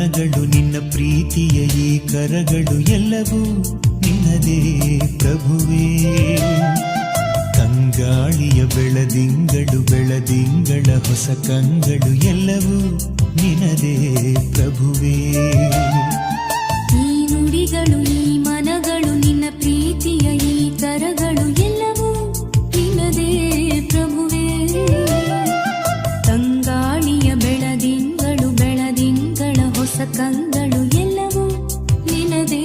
ಮನಗಳು ನಿನ್ನ ಪ್ರೀತಿಯ ಈ ಕರಗಳು ಎಲ್ಲವೂ ನಿನ್ನದೇ ಪ್ರಭುವೇ. ತಂಗಾಳಿಯ ಬೆಳದಿಂಗಳು ಬೆಳದಿಂಗಳ ಹೊಸ ಕಂಗಳು ಎಲ್ಲವೂ ನಿನ್ನದೇ ಪ್ರಭುವೇ. ಈ ನುಡಿಗಳು ಈ ಮನಗಳು ನಿನ್ನ ಪ್ರೀತಿಯ ಈ ಕರಗಳು ಎಲ್ಲವೂ ನಿನ್ನದೇ ಪ್ರಭುವೇ. ತಂಗಾಳಿಯ ಬೆಳದಿಂಗಳು ಬೆಳದಿಂಗಳ ಹೊಸ ಕಂಗಳು ಎಲ್ಲವೂ ನಿನ್ನದೇ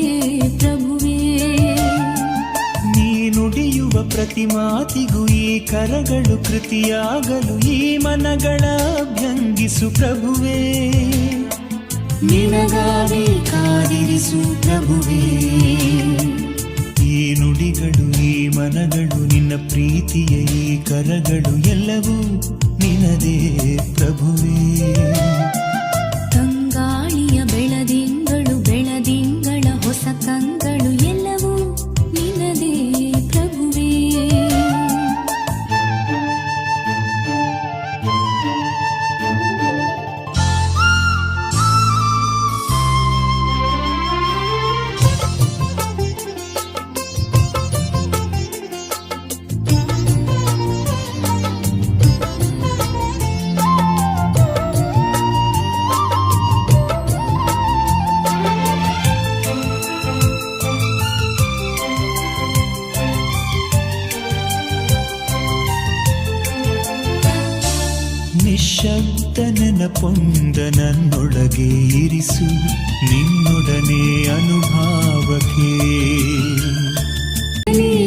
ಪ್ರಭುವೇ. ನೀ ನುಡಿಯುವ ಪ್ರತಿ ಮಾತಿಗೂ ಈ ಕರಗಳು ಕೃತಿಯಾಗಲು ಈ ಮನಗಳ ಅಭ್ಯಂಗಿಸು ಪ್ರಭುವೇ. ನಿನಗಾಗಿ ಕಾದಿರಿಸು ಪ್ರಭುವೇ. ಈ ನುಡಿಗಳು ಈ ಮನಗಳು ನಿನ್ನ ಪ್ರೀತಿಯ ಈ ಕರಗಳು ಎಲ್ಲವೂ ನಿನ್ನದೇ ಪ್ರಭುವೇ. ತಂಗಾಳಿಯ ಬೆಳದಿಂಗಳು ಬೆಳದಿಂಗಳ ಹೊಸ ಕಂಗಳು ಎಲ್ಲವೂ ನಿನ್ನದೇ ಪ್ರಭುವೇ. ನಿಶ್ಶಬ್ದ ನೆನಪೊಂದ ನನ್ನೊಳಗೆ ಇರಿಸು ನಿನ್ನೊಡನೆ ಅನುಭಾವಕ್ಕೆ.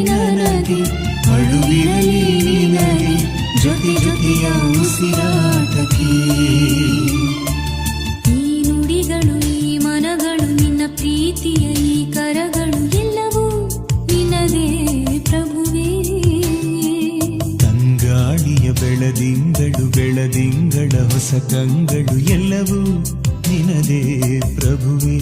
ನನಗೆ ಅಳುವಿರಲಿ ನಿನಗೆ ಜೊತೆ ಜೊತೆಯ ಉಸಿರಾಟಕ್ಕೆ. ಈ ನುಡಿಗಳು ಈ ಮನಗಳು ನಿನ್ನ ಪ್ರೀತಿಯ ಈ ಕರಗಳು ಎಲ್ಲವೂ ನಿನ್ನದೇ ಪ್ರಭುವೇ. ತಂಗಾಳಿಯ ಬೆಳದಿಂಗಳು ಬೆಳದಿಂಗಳ ಹೊಸ ಕಂಗಳು ಎಲ್ಲವೂ ನಿನ್ನದೇ ಪ್ರಭುವೇ.